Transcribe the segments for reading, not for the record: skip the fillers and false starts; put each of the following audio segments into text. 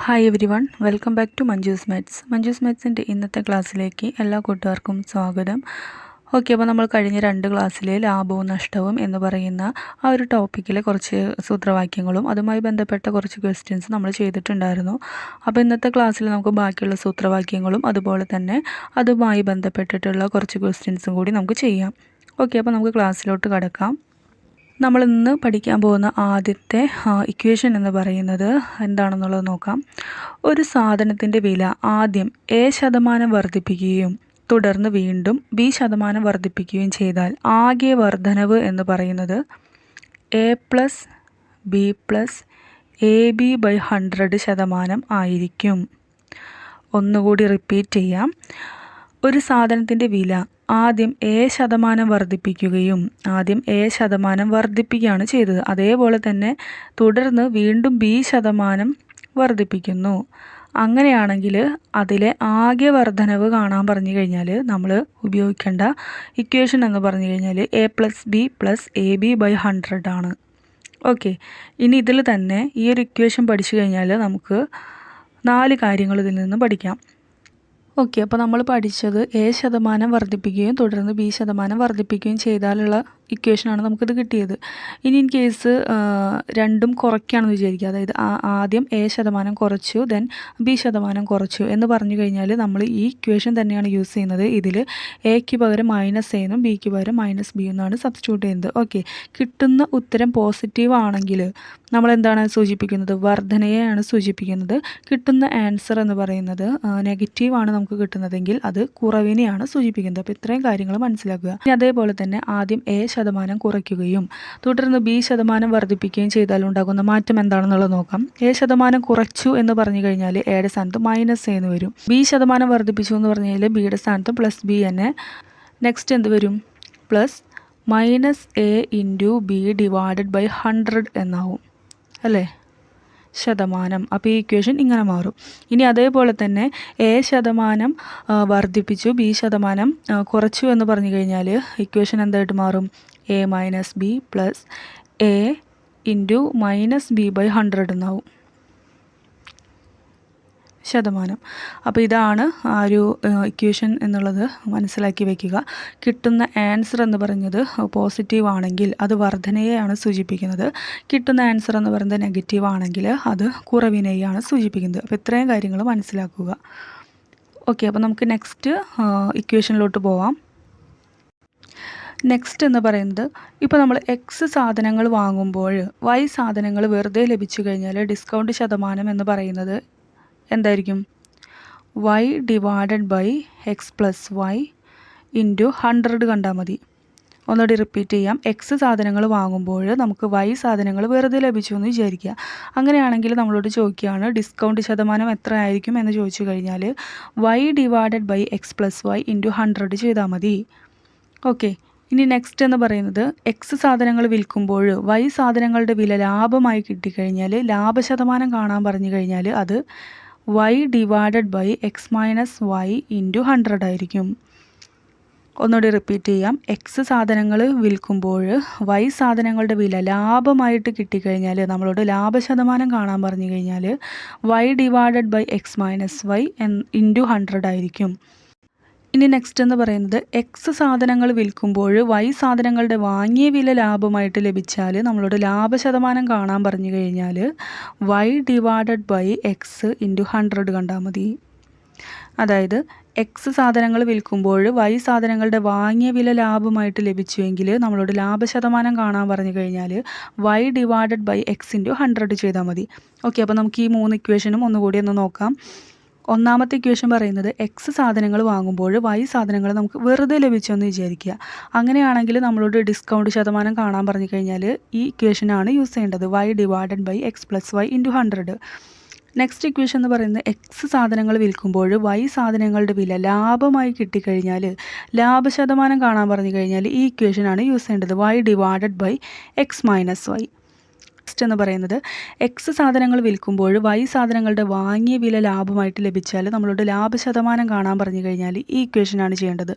Hi everyone, welcome back to Manju's maths. Manju's മാത്സിൻ്റെ ഇന്നത്തെ ക്ലാസ്സിലേക്ക് എല്ലാ കൂട്ടുകാർക്കും സ്വാഗതം. ഓക്കെ, അപ്പോൾ നമ്മൾ കഴിഞ്ഞ 2 ക്ലാസ്സിലെ ലാഭവും നഷ്ടവും എന്ന് പറയുന്ന ആ ഒരു ടോപ്പിക്കിലെ കുറച്ച് സൂത്രവാക്യങ്ങളും അതുമായി ബന്ധപ്പെട്ട കുറച്ച് ക്വസ്റ്റ്യൻസ് നമ്മൾ ചെയ്തിട്ടുണ്ടായിരുന്നു. അപ്പോൾ ഇന്നത്തെ ക്ലാസ്സിൽ നമുക്ക് ബാക്കിയുള്ള സൂത്രവാക്യങ്ങളും അതുപോലെ തന്നെ അതുമായി ബന്ധപ്പെട്ടിട്ടുള്ള കുറച്ച് ക്വസ്റ്റ്യൻസും കൂടി നമുക്ക് ചെയ്യാം. ഓക്കെ, അപ്പോൾ നമുക്ക് ക്ലാസ്സിലോട്ട് കടക്കാം. നമ്മളിന്ന് പഠിക്കാൻ പോകുന്ന ആദ്യത്തെ ഇക്വേഷൻ എന്ന് പറയുന്നത് എന്താണെന്നുള്ളത് നോക്കാം. ഒരു സാധനത്തിൻ്റെ വില ആദ്യം A% വർദ്ധിപ്പിക്കുകയും തുടർന്ന് വീണ്ടും B% വർദ്ധിപ്പിക്കുകയും ചെയ്താൽ ആകെ വർധനവ് എന്ന് പറയുന്നത് A+B+AB/100% ആയിരിക്കും. ഒന്നുകൂടി റിപ്പീറ്റ് ചെയ്യാം. ഒരു സാധനത്തിൻ്റെ വില ആദ്യം A% വർദ്ധിപ്പിക്കുകയാണ് ചെയ്തത്. അതേപോലെ തന്നെ തുടർന്ന് വീണ്ടും B% വർദ്ധിപ്പിക്കുന്നു. അങ്ങനെയാണെങ്കിൽ അതിലെ ആകെ വർധനവ് കാണാൻ പറഞ്ഞു കഴിഞ്ഞാൽ നമ്മൾ ഉപയോഗിക്കേണ്ട ഇക്വേഷൻ എന്ന് പറഞ്ഞു കഴിഞ്ഞാൽ A+B+AB/100 ആണ്. ഓക്കെ, ഇനി ഇതിൽ തന്നെ ഈ ഒരു ഇക്വേഷൻ പഠിച്ചു കഴിഞ്ഞാൽ നമുക്ക് 4 കാര്യങ്ങൾ ഇതിൽ നിന്ന് പഠിക്കാം. ഓക്കെ, അപ്പോൾ നമ്മൾ പഠിച്ചത് A% വർദ്ധിപ്പിക്കുകയും തുടർന്ന് B% വർദ്ധിപ്പിക്കുകയും ചെയ്താലുള്ള ഇക്വേഷനാണ് നമുക്കിത് കിട്ടിയത്. ഇനി ഇൻ കേസ് രണ്ടും കുറയ്ക്കുകയാണെന്ന് വിചാരിക്കുക, അതായത് ആദ്യം A% കുറച്ചു ദെൻ B% കുറച്ചു എന്ന് പറഞ്ഞു കഴിഞ്ഞാൽ നമ്മൾ ഈ ഇക്വേഷൻ തന്നെയാണ് യൂസ് ചെയ്യുന്നത്. ഇതിൽ എക്ക് പകരം -A എന്നും ബിക്ക് പകരം -B എന്നാണ് സബ്സ്റ്റിറ്റ്യൂട്ട് ചെയ്യുന്നത്. ഓക്കെ, കിട്ടുന്ന ഉത്തരം പോസിറ്റീവ് ആണെങ്കിൽ നമ്മൾ എന്താണ് സൂചിപ്പിക്കുന്നത്? വർധനയെയാണ് സൂചിപ്പിക്കുന്നത്. കിട്ടുന്ന ആൻസർ എന്ന് പറയുന്നത് നെഗറ്റീവാണ് നമുക്ക് കിട്ടുന്നതെങ്കിൽ അത് കുറവിനെയാണ് സൂചിപ്പിക്കുന്നത്. അപ്പോൾ ഇത്രയും കാര്യങ്ങൾ മനസ്സിലാക്കുക. ഇനി അതേപോലെ തന്നെ ആദ്യം A% കുറയ്ക്കുകയും തുടർന്ന് B% വർദ്ധിപ്പിക്കുകയും ചെയ്താൽ ഉണ്ടാകുന്ന മാറ്റം എന്താണെന്നുള്ളത് നോക്കാം. A% കുറച്ചു എന്ന് പറഞ്ഞു കഴിഞ്ഞാൽ എയുടെ സ്ഥാനത്ത് -A എന്ന് വരും. B% വർദ്ധിപ്പിച്ചു എന്ന് പറഞ്ഞു കഴിഞ്ഞാൽ ബിയുടെ സ്ഥാനത്ത് +B തന്നെ. നെക്സ്റ്റ് എന്ത് വരും? +-A × B/100 എന്നാവും അല്ലേ, ശതമാനം. അപ്പോൾ ഈ ഇക്വേഷൻ ഇങ്ങനെ മാറും. ഇനി അതേപോലെ തന്നെ A% വർദ്ധിപ്പിച്ചു B% കുറച്ചു എന്ന് പറഞ്ഞു കഴിഞ്ഞാൽ ഇക്വേഷൻ എന്തായിട്ട് മാറും? A - B + A × -B/100 എന്നാവും ശതമാനം. അപ്പോൾ ഇതാണ് ആ ഒരു ഇക്വേഷൻ എന്നുള്ളത് മനസ്സിലാക്കി വയ്ക്കുക. കിട്ടുന്ന ആൻസർ എന്ന് പറയുന്നത് പോസിറ്റീവ് ആണെങ്കിൽ അത് വർധനയെയാണ് സൂചിപ്പിക്കുന്നത്. കിട്ടുന്ന ആൻസർ എന്ന് പറയുന്നത് നെഗറ്റീവ് ആണെങ്കിൽ അത് കുറവിനെയാണ് സൂചിപ്പിക്കുന്നത്. അപ്പോൾ ഇത്രയും കാര്യങ്ങൾ മനസ്സിലാക്കുക. ഓക്കെ, അപ്പോൾ നമുക്ക് നെക്സ്റ്റ് ഇക്വേഷനിലോട്ട് പോവാം. നെക്സ്റ്റ് എന്ന് പറയുന്നത്, ഇപ്പോൾ നമ്മൾ X സാധനങ്ങൾ വാങ്ങുമ്പോൾ Y സാധനങ്ങൾ വെറുതെ ലഭിച്ചു കഴിഞ്ഞാൽ ഡിസ്കൗണ്ട് ശതമാനം എന്ന് പറയുന്നത് എന്തായിരിക്കും? Y/X + Y × 100 കണ്ടാൽ മതി. ഒന്നുകൂടി റിപ്പീറ്റ് ചെയ്യാം. X സാധനങ്ങൾ വാങ്ങുമ്പോൾ നമുക്ക് Y സാധനങ്ങൾ വെറുതെ ലഭിച്ചു എന്ന് വിചാരിക്കുക. അങ്ങനെയാണെങ്കിൽ നമ്മളോട് ചോദിക്കുകയാണ് ഡിസ്കൗണ്ട് ശതമാനം എത്ര ആയിരിക്കും എന്ന് ചോദിച്ചു കഴിഞ്ഞാൽ Y/X + Y × 100 ചെയ്താൽ മതി. ഓക്കെ, ഇനി നെക്സ്റ്റ് എന്ന് പറയുന്നത് X സാധനങ്ങൾ വിൽക്കുമ്പോൾ Y സാധനങ്ങളുടെ വില ലാഭമായി കിട്ടിക്കഴിഞ്ഞാൽ ലാഭശതമാനം കാണാൻ പറഞ്ഞു കഴിഞ്ഞാൽ അത് Y/X - Y × 100 ആയിരിക്കും. ഒന്നുകൂടി റിപ്പീറ്റ് ചെയ്യാം. X സാധനങ്ങൾ വിൽക്കുമ്പോൾ Y സാധനങ്ങളുടെ വില ലാഭമായിട്ട് കിട്ടിക്കഴിഞ്ഞാൽ നമ്മളോട് ലാഭശതമാനം കാണാൻ പറഞ്ഞു കഴിഞ്ഞാൽ Y/X - Y × 100 ആയിരിക്കും. ഇനി നെക്സ്റ്റ് എന്ന് പറയുന്നത് X സാധനങ്ങൾ വിൽക്കുമ്പോൾ Y സാധനങ്ങളുടെ വാങ്ങിയ വില ലാഭമായിട്ട് ലഭിച്ചാൽ നമ്മളോട് ലാഭശതമാനം കാണാൻ പറഞ്ഞു കഴിഞ്ഞാൽ Y/X × 100 കണ്ടാൽ മതി. അതായത് X സാധനങ്ങൾ വിൽക്കുമ്പോൾ Y സാധനങ്ങളുടെ വാങ്ങിയ വില ലാഭമായിട്ട് ലഭിച്ചുവെങ്കിൽ നമ്മളോട് ലാഭശതമാനം കാണാൻ പറഞ്ഞു കഴിഞ്ഞാൽ Y/X × 100 ചെയ്താൽ മതി. ഓക്കെ, അപ്പോൾ നമുക്ക് ഈ 3 ഇക്വേഷനും ഒന്നുകൂടി ഒന്ന് നോക്കാം. ഒന്നാമത്തെ ഇക്വേഷൻ പറയുന്നത് X സാധനങ്ങൾ വാങ്ങുമ്പോൾ Y സാധനങ്ങൾ നമുക്ക് വെറുതെ ലഭിച്ചെന്ന് വിചാരിക്കുക. അങ്ങനെയാണെങ്കിൽ നമ്മളോട് ഡിസ്കൗണ്ട് ശതമാനം കാണാൻ പറഞ്ഞു കഴിഞ്ഞാൽ ഈ ഇക്വേഷനാണ് യൂസ് ചെയ്യേണ്ടത്. Y/X + Y × 100. നെക്സ്റ്റ് ഇക്വേഷൻ എന്ന് പറയുന്നത് X സാധനങ്ങൾ വിൽക്കുമ്പോൾ Y സാധനങ്ങളുടെ വില ലാഭമായി കിട്ടിക്കഴിഞ്ഞാൽ ലാഭശതമാനം കാണാൻ പറഞ്ഞു കഴിഞ്ഞാൽ ഈ ഇക്വേഷനാണ് യൂസ് ചെയ്യേണ്ടത്. Y/X - Y. നെക്സ്റ്റ് എന്ന് പറയുന്നത് X സാധനങ്ങൾ വിൽക്കുമ്പോൾ Y സാധനങ്ങളുടെ വാങ്ങിയ വില ലാഭമായിട്ട് ലഭിച്ചാൽ നമ്മളോട് ലാഭശതമാനം കാണാൻ പറഞ്ഞു കഴിഞ്ഞാൽ ഈ ഇക്വേഷനാണ് ചെയ്യേണ്ടത്.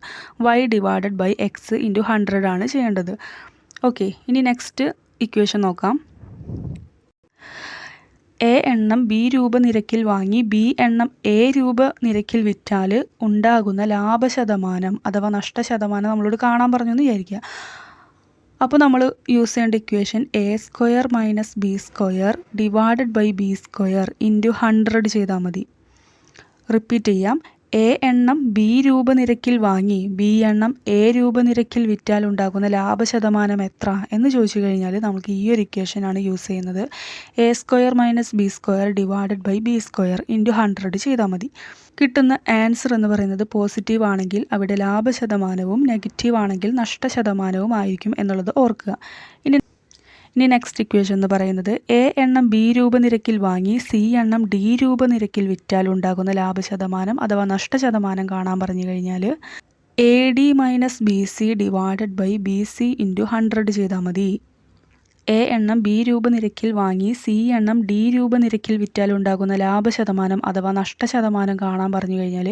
Y/X × 100 ആണ് ചെയ്യേണ്ടത്. ഓക്കെ, ഇനി നെക്സ്റ്റ് ഇക്വേഷൻ നോക്കാം. എ എണ്ണം ബി രൂപ നിരക്കിൽ വാങ്ങി ബി എണ്ണം എ രൂപ നിരക്കിൽ വിറ്റാൽ ഉണ്ടാകുന്ന ലാഭശതമാനം അഥവാ നഷ്ടശതമാനം നമ്മളോട് കാണാൻ പറഞ്ഞു എന്ന് വിചാരിക്കുക. അപ്പോൾ നമ്മൾ യൂസ് ചെയ്യേണ്ട equation A square minus B square divided by B square into 100 ചെയ്താൽ മതി. റിപ്പീറ്റ് ചെയ്യാം. എ എണ്ണം ബി രൂപ നിരക്കിൽ വാങ്ങി ബി എണ്ണം എ രൂപ നിരക്കിൽ വിറ്റാൽ ഉണ്ടാകുന്ന ലാഭശതമാനം എത്ര എന്ന് ചോദിച്ചു കഴിഞ്ഞാൽ നമുക്ക് ഈ ഒരു ഇക്വേഷനാണ് യൂസ് ചെയ്യുന്നത്. A square minus B square divided by B square into 100 ചെയ്താൽ മതി. കിട്ടുന്ന ആൻസർ എന്ന് പറയുന്നത് പോസിറ്റീവ് ആണെങ്കിൽ അവിടെ ലാഭശതമാനവും നെഗറ്റീവ് ആണെങ്കിൽ നഷ്ടശതമാനവും ആയിരിക്കും എന്നുള്ളത് ഓർക്കുക. ഇനി നെക്സ്റ്റ് ഇക്വേഷൻ എന്ന് പറയുന്നത് എ എണ്ണം ബി രൂപ നിരക്കിൽ വാങ്ങി സി എണ്ണം ഡി രൂപ നിരക്കിൽ വിറ്റാൽ ഉണ്ടാകുന്ന ലാഭശതമാനം അഥവാ നഷ്ടശതമാനം കാണാൻ പറഞ്ഞു കഴിഞ്ഞാൽ A D minus B C divided by B C into 100 ചെയ്താൽ മതി. എ എണ്ണം ബി രൂപ നിരക്കിൽ വാങ്ങി സി എണ്ണം ഡി രൂപ നിരക്കിൽ വിറ്റാൽ ഉണ്ടാകുന്ന ലാഭശതമാനം അഥവാ നഷ്ടശതമാനം കാണാൻ പറഞ്ഞു കഴിഞ്ഞാൽ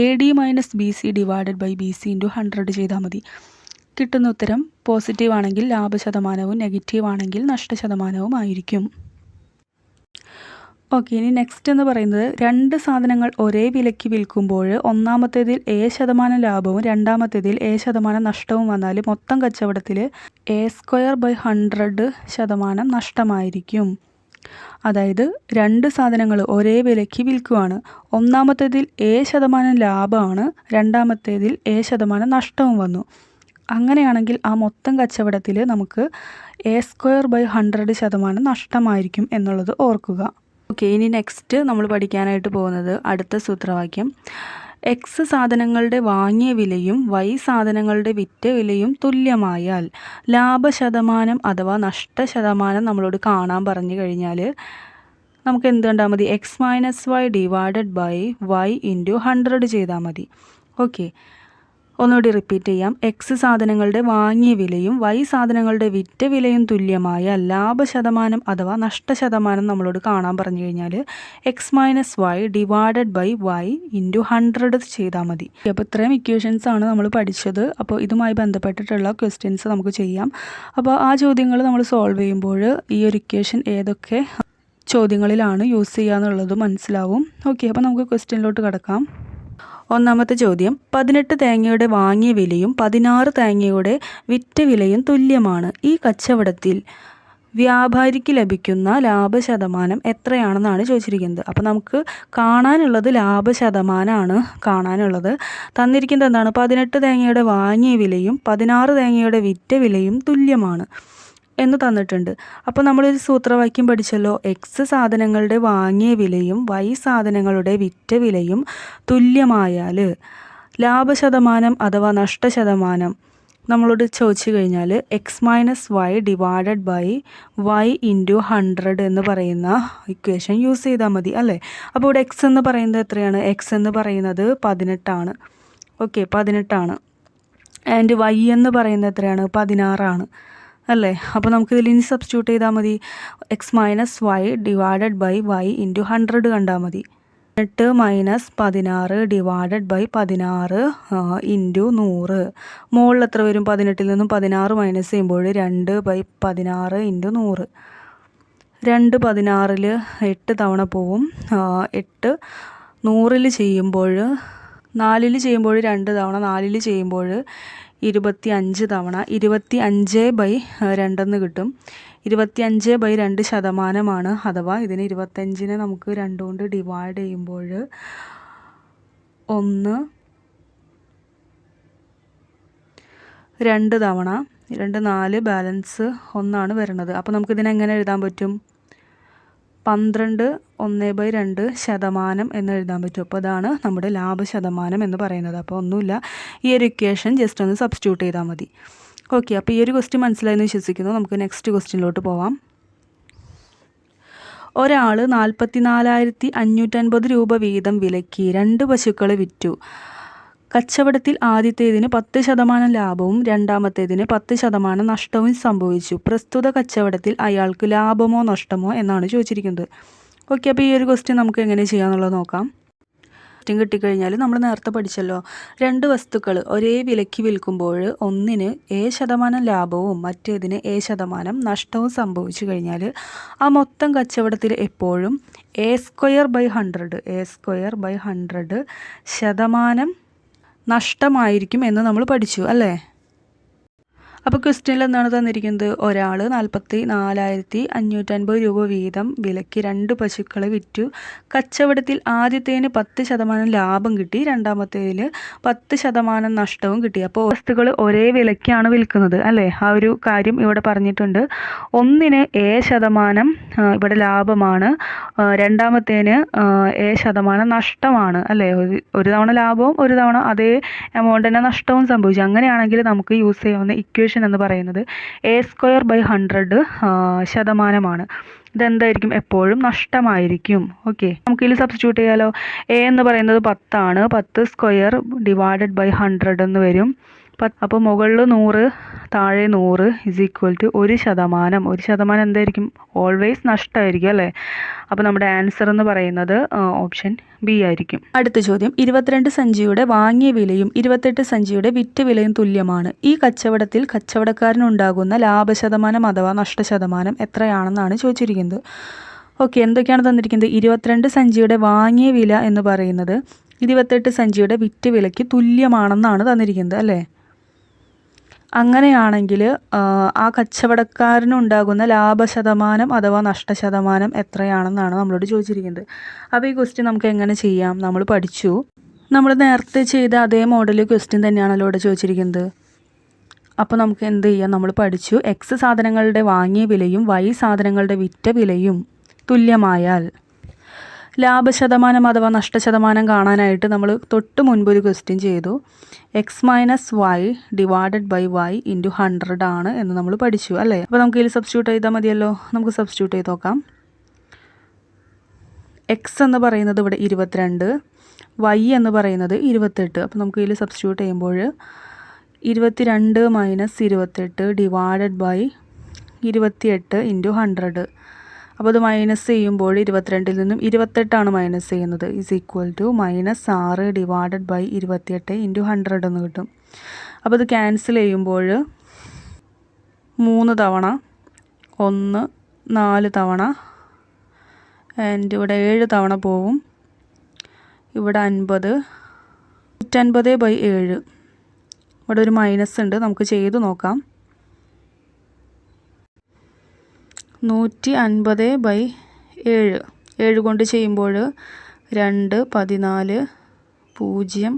A D minus B C divided by B C into 100 ചെയ്താൽ മതി. കിട്ടുന്ന ഉത്തരം പോസിറ്റീവ് ആണെങ്കിൽ ലാഭശതമാനവും നെഗറ്റീവ് ആണെങ്കിൽ നഷ്ടശതമാനവും ആയിരിക്കും. ഓക്കെ, ഇനി നെക്സ്റ്റ് എന്ന് പറയുന്നത് രണ്ട് സാധനങ്ങൾ ഒരേ വിലയ്ക്ക് വിൽക്കുമ്പോൾ ഒന്നാമത്തേതിൽ A% ലാഭവും രണ്ടാമത്തേതിൽ A% നഷ്ടവും വന്നാൽ മൊത്തം കച്ചവടത്തിൽ A²/100% നഷ്ടമായിരിക്കും. അതായത് രണ്ട് സാധനങ്ങൾ ഒരേ വിലയ്ക്ക് വിൽക്കുകയാണ്. ഒന്നാമത്തേതിൽ A% ലാഭമാണ്, രണ്ടാമത്തേതിൽ A% നഷ്ടവും വന്നു. അങ്ങനെയാണെങ്കിൽ ആ മൊത്തം കച്ചവടത്തിൽ നമുക്ക് A²/100% നഷ്ടമായിരിക്കും എന്നുള്ളത് ഓർക്കുക. ഓക്കെ, ഇനി നെക്സ്റ്റ് നമ്മൾ പഠിക്കാനായിട്ട് പോകുന്നത് അടുത്ത സൂത്രവാക്യം. എക്സ് സാധനങ്ങളുടെ വാങ്ങിയ വിലയും വൈ സാധനങ്ങളുടെ വിറ്റ വിലയും തുല്യമായാൽ ലാഭശതമാനം അഥവാ നഷ്ടശതമാനം നമ്മളോട് കാണാൻ പറഞ്ഞു കഴിഞ്ഞാൽ നമുക്ക് എന്ത് കണ്ടാൽ മതി? x-y divided by y into 100 ചെയ്താൽ മതി. ഓക്കെ, ഒന്നുകൂടി റിപ്പീറ്റ് ചെയ്യാം. എക്സ് സാധനങ്ങളുടെ വാങ്ങിയ വിലയും വൈ സാധനങ്ങളുടെ വിറ്റ വിലയും തുല്യമായ ലാഭശതമാനം അഥവാ നഷ്ടശതമാനം നമ്മളോട് കാണാൻ പറഞ്ഞു കഴിഞ്ഞാൽ x-y divided by y into 100 ചെയ്താൽ മതി. അപ്പോൾ ഇത്രയും ഇക്വേഷൻസ് ആണ് നമ്മൾ പഠിച്ചത്. അപ്പോൾ ഇതുമായി ബന്ധപ്പെട്ടിട്ടുള്ള ക്വസ്റ്റ്യൻസ് നമുക്ക് ചെയ്യാം. അപ്പോൾ ആ ചോദ്യങ്ങൾ നമ്മൾ സോൾവ് ചെയ്യുമ്പോൾ ഈ ഒരു ഇക്വേഷൻ ഏതൊക്കെ ചോദ്യങ്ങളിലാണ് യൂസ് ചെയ്യുക എന്നുള്ളത് മനസ്സിലാവും. ഓക്കെ, അപ്പോൾ നമുക്ക് ക്വസ്റ്റ്യനിലോട്ട് കിടക്കാം. ഒന്നാമത്തെ ചോദ്യം, 18 തേങ്ങയുടെ വാങ്ങിയ വിലയും 16 തേങ്ങയുടെ വിറ്റ വിലയും തുല്യമാണ്. ഈ കച്ചവടത്തിൽ വ്യാപാരിക്ക് ലഭിക്കുന്ന ലാഭശതമാനം എത്രയാണെന്നാണ് ചോദിച്ചിരിക്കുന്നത്. അപ്പോൾ നമുക്ക് കാണാനുള്ളത് ലാഭശതമാനമാണ് കാണാനുള്ളത്. തന്നിരിക്കുന്നത് എന്താണ്? 18 തേങ്ങയുടെ വാങ്ങിയ വിലയും 16 തേങ്ങയുടെ വിറ്റ വിലയും തുല്യമാണ് എന്ന് തന്നിട്ടുണ്ട്. അപ്പോൾ നമ്മളൊരു സൂത്രവാക്യം പഠിച്ചല്ലോ. എക്സ് സാധനങ്ങളുടെ വാങ്ങിയ വിലയും വൈ സാധനങ്ങളുടെ വിറ്റ വിലയും തുല്യമായാൽ ലാഭശതമാനം അഥവാ നഷ്ടശതമാനം നമ്മളോട് ചോദിച്ചു കഴിഞ്ഞാൽ x-y divided by y into 100 എന്ന് പറയുന്ന ഇക്വേഷൻ യൂസ് ചെയ്താൽ മതി അല്ലേ. അപ്പോൾ ഇവിടെ എക്സ് എന്ന് പറയുന്നത് എത്രയാണ്? എക്സ് എന്ന് പറയുന്നത് 18 ആണ്. ഓക്കെ, 18 ആണ്. ആൻഡ് വൈ എന്ന് പറയുന്നത് എത്രയാണ്? 16 ആണ് അല്ലേ. അപ്പോൾ നമുക്കിതിൽ ഇനി സബ്സ്റ്റിറ്റ്യൂട്ട് ചെയ്താൽ മതി. x-y divided by y into 100 കണ്ടാൽ മതി. 18 - 16 ഡിവൈഡഡ് ബൈ 16 ഇൻറ്റു 100. മുകളിൽ എത്ര വരും? 18 നിന്നും 16 മൈനസ് ചെയ്യുമ്പോൾ 2/16 ഇൻറ്റു 100. 2 16ൽ 8 തവണ പോവും. 8 100ൽ ചെയ്യുമ്പോൾ 4ൽ ചെയ്യുമ്പോൾ 2 തവണ, 4ൽ ചെയ്യുമ്പോൾ 25 തവണ 25/2 കിട്ടും. 25/2% അഥവാ ഇതിന് 25നെ നമുക്ക് 2 കൊണ്ട് ഡിവൈഡ് ചെയ്യുമ്പോൾ 1 2 തവണ 2 4 ബാലൻസ് 1 വരുന്നത്. അപ്പോൾ നമുക്കിതിനെ എങ്ങനെ എഴുതാൻ പറ്റും? 12 1/2% എന്ന് എഴുതാൻ പറ്റും. അപ്പോൾ അതാണ് നമ്മുടെ ലാഭശതമാനം എന്ന് പറയുന്നത്. അപ്പോൾ ഒന്നുമില്ല, ഈ ഒരു ഇക്വേഷൻ ജസ്റ്റ് ഒന്ന് സബ്സ്റ്റിറ്റ്യൂട്ട് ചെയ്താൽ മതി. ഓക്കെ, അപ്പോൾ ഈ ഒരു ക്വസ്റ്റ്യൻ മനസ്സിലായെന്ന് വിശ്വസിക്കുന്നു. നമുക്ക് നെക്സ്റ്റ് ക്വസ്റ്റ്യനിലോട്ട് പോവാം. ഒരാൾ 44,550 രൂപ വീതം വിലയ്ക്ക് 2 പശുക്കളെ വിറ്റു. കച്ചവടത്തിൽ ആദ്യത്തേതിന് 10% ലാഭവും രണ്ടാമത്തേതിന് 10% നഷ്ടവും സംഭവിച്ചു. പ്രസ്തുത കച്ചവടത്തിൽ അയാൾക്ക് ലാഭമോ നഷ്ടമോ എന്നാണ് ചോദിച്ചിരിക്കുന്നത്. ഓക്കെ, അപ്പോൾ ഈ ഒരു ക്വസ്റ്റ്യൻ നമുക്ക് എങ്ങനെ ചെയ്യാമെന്നുള്ളത് നോക്കാം. ക്വസ്റ്റ്യൻ കിട്ടിക്കഴിഞ്ഞാൽ നമ്മൾ നേരത്തെ പഠിച്ചല്ലോ, 2 വസ്തുക്കൾ ഒരേ വിലയ്ക്ക് വിൽക്കുമ്പോൾ ഒന്നിന് A% ലാഭവും മറ്റേതിന് A% നഷ്ടവും സംഭവിച്ചു കഴിഞ്ഞാൽ ആ മൊത്തം കച്ചവടത്തിൽ എപ്പോഴും A²/100 ശതമാനം നഷ്ടമായിരിക്കും എന്ന് നമ്മൾ പഠിച്ചു അല്ലേ. അപ്പോൾ ക്വസ്റ്റ്യനിൽ എന്താണ് തന്നിരിക്കുന്നത്? ഒരാൾ 44,550 രൂപ വീതം വിലയ്ക്ക് 2 പശുക്കളെ വിറ്റു. കച്ചവടത്തിൽ ആദ്യത്തേന് 10% ലാഭം കിട്ടി, രണ്ടാമത്തേതിൽ 10% നഷ്ടവും കിട്ടി. അപ്പോൾ വസ്തുക്കൾ ഒരേ വിലയ്ക്കാണ് വിൽക്കുന്നത് അല്ലേ. ആ ഒരു കാര്യം ഇവിടെ പറഞ്ഞിട്ടുണ്ട്. ഒന്നിന് A% ഇവിടെ ലാഭമാണ്, രണ്ടാമത്തേന് A% നഷ്ടമാണ് അല്ലേ. ഒരു തവണ ലാഭവും ഒരു തവണ അതേ എമൗണ്ട് തന്നെ നഷ്ടവും സംഭവിച്ചു. അങ്ങനെയാണെങ്കിൽ നമുക്ക് യൂസ് ചെയ്യാവുന്ന ഇക്വേഷൻ എന്ന് പറയുന്നത് A²/100 ശതമാനമാണ്. ഇതെന്തായിരിക്കും? എപ്പോഴും നഷ്ടമായിരിക്കും. ഓക്കെ, നമുക്കിതിൽ സബ്സ്റ്റിറ്റ്യൂട്ട് ചെയ്യാലോ. A എന്ന് പറയുന്നത് 10 ആണ്, 10² / 100 എന്ന് വരും. അപ്പോൾ മുകളിൽ 100 താഴെ 100 = 1%. 1% എന്തായിരിക്കും? ഓൾവേസ് നഷ്ടമായിരിക്കും അല്ലേ. അപ്പോൾ നമ്മുടെ ആൻസർ എന്ന് പറയുന്നത് ഓപ്ഷൻ ബി ആയിരിക്കും. അടുത്ത ചോദ്യം, 22 സഞ്ചിയുടെ വാങ്ങിയ വിലയും 28 സഞ്ചിയുടെ വിറ്റ വിലയും തുല്യമാണ്. ഈ കച്ചവടത്തിൽ കച്ചവടക്കാരനുണ്ടാകുന്ന ലാഭശതമാനം അഥവാ നഷ്ടശതമാനം എത്രയാണെന്നാണ് ചോദിച്ചിരിക്കുന്നത്. ഓക്കെ, എന്തൊക്കെയാണ് തന്നിരിക്കുന്നത്? 22 സഞ്ചിയുടെ വാങ്ങിയ വില എന്ന് പറയുന്നത് 28 സഞ്ചിയുടെ വിറ്റ വിലയ്ക്ക് തുല്യമാണെന്നാണ് തന്നിരിക്കുന്നത് അല്ലേ. അങ്ങനെയാണെങ്കിൽ ആ കച്ചവടക്കാരനുണ്ടാകുന്ന ലാഭശതമാനം അഥവാ നഷ്ടശതമാനം എത്രയാണെന്നാണ് നമ്മളോട് ചോദിച്ചിരിക്കുന്നത്. അപ്പോൾ ഈ ക്വസ്റ്റ്യൻ നമുക്ക് എങ്ങനെ ചെയ്യാം? നമ്മൾ പഠിച്ചു, നമ്മൾ നേരത്തെ ചെയ്ത അതേ മോഡൽ ക്വസ്റ്റ്യൻ തന്നെയാണല്ലോ ഇവിടെ ചോദിച്ചിരിക്കുന്നത്. അപ്പോൾ നമുക്ക് എന്ത് ചെയ്യാം? നമ്മൾ പഠിച്ചു, X സാധനങ്ങളുടെ വാങ്ങിയ വിലയും Y സാധനങ്ങളുടെ വിറ്റ വിലയും തുല്യമായാൽ ലാഭശതമാനം അഥവാ നഷ്ടശതമാനം കാണാനായിട്ട് നമ്മൾ തൊട്ട് മുൻപ് ഒരു ക്വസ്റ്റ്യൻ ചെയ്തു. X - Y / Y × 100 ആണ് എന്ന് നമ്മൾ പഠിച്ചു അല്ലേ. അപ്പോൾ നമുക്ക് ഇതിൽ സബ്സ്റ്റിറ്റ്യൂട്ട് ചെയ്താൽ മതിയല്ലോ. നമുക്ക് സബ്സ്റ്റിറ്റ്യൂട്ട് ചെയ്ത് നോക്കാം. X എന്ന് പറയുന്നത് ഇവിടെ 22, Y എന്ന് പറയുന്നത് 28. അപ്പോൾ നമുക്ക് ഇതിൽ സബ്സ്റ്റിറ്റ്യൂട്ട് ചെയ്യുമ്പോൾ 22 - 28 / 28 × 100. അപ്പോൾ അത് മൈനസ് ചെയ്യുമ്പോൾ 22-ൽ നിന്നും 28 മൈനസ് ചെയ്യുന്നത് = -6 / 28 × 100 എന്ന് കിട്ടും. അപ്പോൾ ഇത് ക്യാൻസൽ ചെയ്യുമ്പോൾ 3 തവണ 1 4 തവണ ആൻഡ് ഇവിടെ 7 തവണ പോവും. ഇവിടെ 50 150/7. ഇവിടെ ഒരു മൈനസ് ഉണ്ട്, നമുക്ക് ചെയ്ത് നോക്കാം. 150/7 7 കൊണ്ട് ചെയ്യുമ്പോൾ 2 14 0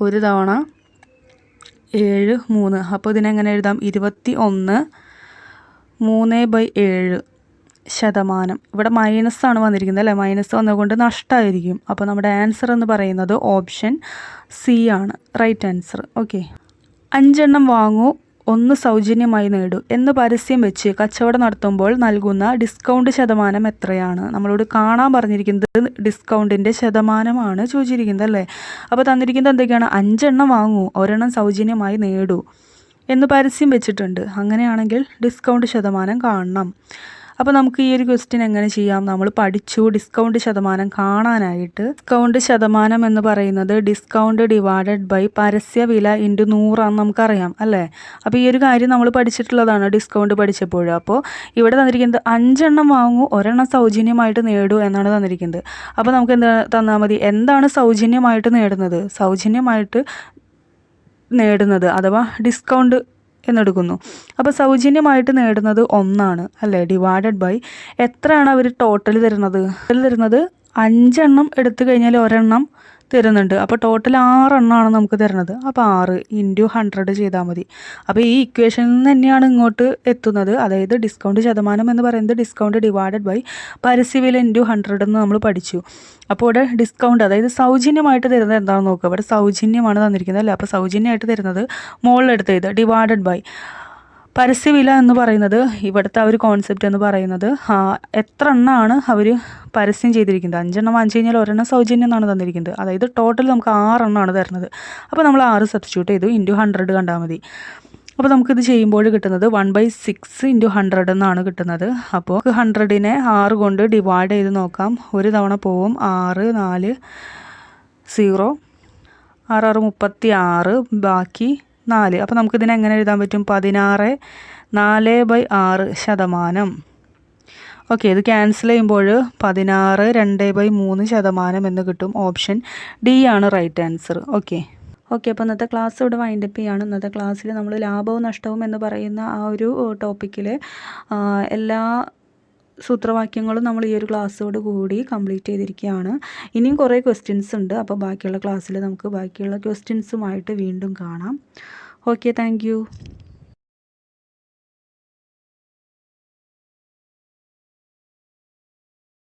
1 തവണ 7 3. അപ്പോൾ ഇതിനെങ്ങനെ എഴുതാം? 21 3/7 ശതമാനം. ഇവിടെ മൈനസാണ് വന്നിരിക്കുന്നത് അല്ലേ. മൈനസ് വന്നതുകൊണ്ട് നഷ്ടമായിരിക്കും. അപ്പോൾ നമ്മുടെ ആൻസർ എന്ന് പറയുന്നത് ഓപ്ഷൻ സി ആണ് റൈറ്റ് ആൻസർ. ഓക്കെ, 5 എണ്ണം വാങ്ങൂ 1 സൗജന്യമായി നേടൂ എന്ന് പരസ്യം വെച്ച് കച്ചവടം നടത്തുമ്പോൾ നൽകുന്ന ഡിസ്കൗണ്ട് ശതമാനം എത്രയാണ്? നമ്മളോട് കാണാൻ പറഞ്ഞിരിക്കുന്നത് ഡിസ്കൗണ്ടിൻ്റെ ശതമാനമാണ് ചോദിച്ചിരിക്കുന്നത് അല്ലേ. അപ്പോൾ തന്നിരിക്കുന്നത് എന്തൊക്കെയാണ്? 5 എണ്ണം വാങ്ങൂ 1 എണ്ണം സൗജന്യമായി നേടൂ എന്ന് പരസ്യം വെച്ചിട്ടുണ്ട്. അങ്ങനെയാണെങ്കിൽ ഡിസ്കൗണ്ട് ശതമാനം കാണണം. അപ്പോൾ നമുക്ക് ഈ ഒരു ക്വസ്റ്റ്യൻ എങ്ങനെ ചെയ്യാം? നമ്മൾ പഠിച്ചു ഡിസ്കൗണ്ട് ശതമാനം കാണാനായിട്ട്. ഡിസ്കൗണ്ട് ശതമാനം എന്ന് പറയുന്നത് ഡിസ്കൗണ്ട് / പരസ്യ വില × 100 ആണെന്ന് നമുക്കറിയാം അല്ലേ. അപ്പോൾ ഈ ഒരു കാര്യം നമ്മൾ പഠിച്ചിട്ടുള്ളതാണ് ഡിസ്കൗണ്ട് പഠിച്ചപ്പോൾ. അപ്പോൾ ഇവിടെ തന്നിരിക്കുന്നത് 5 എണ്ണം വാങ്ങൂ 1 എണ്ണം സൗജന്യമായിട്ട് നേടൂ എന്നാണ് തന്നിരിക്കുന്നത്. അപ്പോൾ നമുക്ക് എന്താ തന്നാൽ മതി? എന്താണ് സൗജന്യമായിട്ട് നേടുന്നത്? സൗജന്യമായിട്ട് നേടുന്നത് അഥവാ ഡിസ്കൗണ്ട് എന്നെടുക്കുന്നു. അപ്പോൾ സൗജന്യമായിട്ട് നേടുന്നത് 1 ആണ് അല്ലേ. / എത്രയാണ് അവർ ടോട്ടൽ തരുന്നത്? 5 എണ്ണം എടുത്തു കഴിഞ്ഞാൽ 1 എണ്ണം തരുന്നുണ്ട്. അപ്പോൾ ടോട്ടൽ 6 എണ്ണമാണ് നമുക്ക് തരുന്നത്. അപ്പോൾ 6 × 100 ചെയ്താൽ മതി. അപ്പോൾ ഈ ഇക്വേഷനിൽ നിന്ന് തന്നെയാണ് ഇങ്ങോട്ട് എത്തുന്നത്. അതായത് ഡിസ്കൗണ്ട് ശതമാനം എന്ന് പറയുന്നത് ഡിസ്കൗണ്ട് / പരസ്യവില × 100 എന്ന് നമ്മൾ പഠിച്ചു. അപ്പോൾ ഇവിടെ ഡിസ്കൗണ്ട് അതായത് സൗജന്യമായിട്ട് തരുന്നത് എന്താണെന്ന് നോക്കുക. ഇവിടെ സൗജന്യമാണ് തന്നിരിക്കുന്നത് അല്ലേ. അപ്പോൾ സൗജന്യമായിട്ട് തരുന്നത് മുകളിലെടുത്ത് എഴുതുക / പരസ്യവില എന്ന് പറയുന്നത് ഇവിടുത്തെ ആ ഒരു കോൺസെപ്റ്റ് എന്ന് പറയുന്നത് എത്ര എണ്ണമാണ് അവർ പരസ്യം ചെയ്തിരിക്കുന്നത്. 5 എണ്ണം വാങ്ങിച്ചു കഴിഞ്ഞാൽ 1 എണ്ണം സൗജന്യം എന്നാണ് തന്നിരിക്കുന്നത്. അതായത് ടോട്ടൽ നമുക്ക് 6 എണ്ണമാണ് തരുന്നത്. അപ്പോൾ നമ്മൾ 6 സബ്സ്റ്റിറ്റ്യൂട്ട് ചെയ്തു × 100 കണ്ടാൽ മതി. അപ്പോൾ നമുക്കിത് ചെയ്യുമ്പോൾ കിട്ടുന്നത് 1/6 × 100 എന്നാണ് കിട്ടുന്നത്. അപ്പോൾ 100നെ 6 കൊണ്ട് ഡിവൈഡ് ചെയ്ത് നോക്കാം. 1 തവണ പോവും 6 4 0, 6 36, ബാക്കി 4. അപ്പോൾ നമുക്കിതിനെ എങ്ങനെ എഴുതാൻ പറ്റും? 16 4/6%. ഓക്കെ, ഇത് ക്യാൻസൽ ചെയ്യുമ്പോൾ 16 2/3% എന്ന് കിട്ടും. ഓപ്ഷൻ ഡി ആണ് റൈറ്റ് ആൻസർ. ഓക്കെ, അപ്പോൾ ഇന്നത്തെ ക്ലാസ് ഇവിടെ വൈൻഡപ്പ് ചെയ്യാണ്. ഇന്നത്തെ ക്ലാസ്സിൽ നമ്മൾ ലാഭവും നഷ്ടവും എന്ന് പറയുന്ന ആ ഒരു ടോപ്പിക്കിൽ എല്ലാ സൂത്രവാക്യങ്ങളും നമ്മൾ ഈ ഒരു ക്ലാസ്സോട് കൂടി കംപ്ലീറ്റ് ചെയ്തിരിക്കുകയാണ്. ഇനിയും കുറേ ക്വസ്റ്റ്യൻസ് ഉണ്ട്. അപ്പോൾ ബാക്കിയുള്ള ക്ലാസ്സിൽ നമുക്ക് ബാക്കിയുള്ള ക്വസ്റ്റ്യൻസുമായിട്ട് വീണ്ടും കാണാം. Okay, thank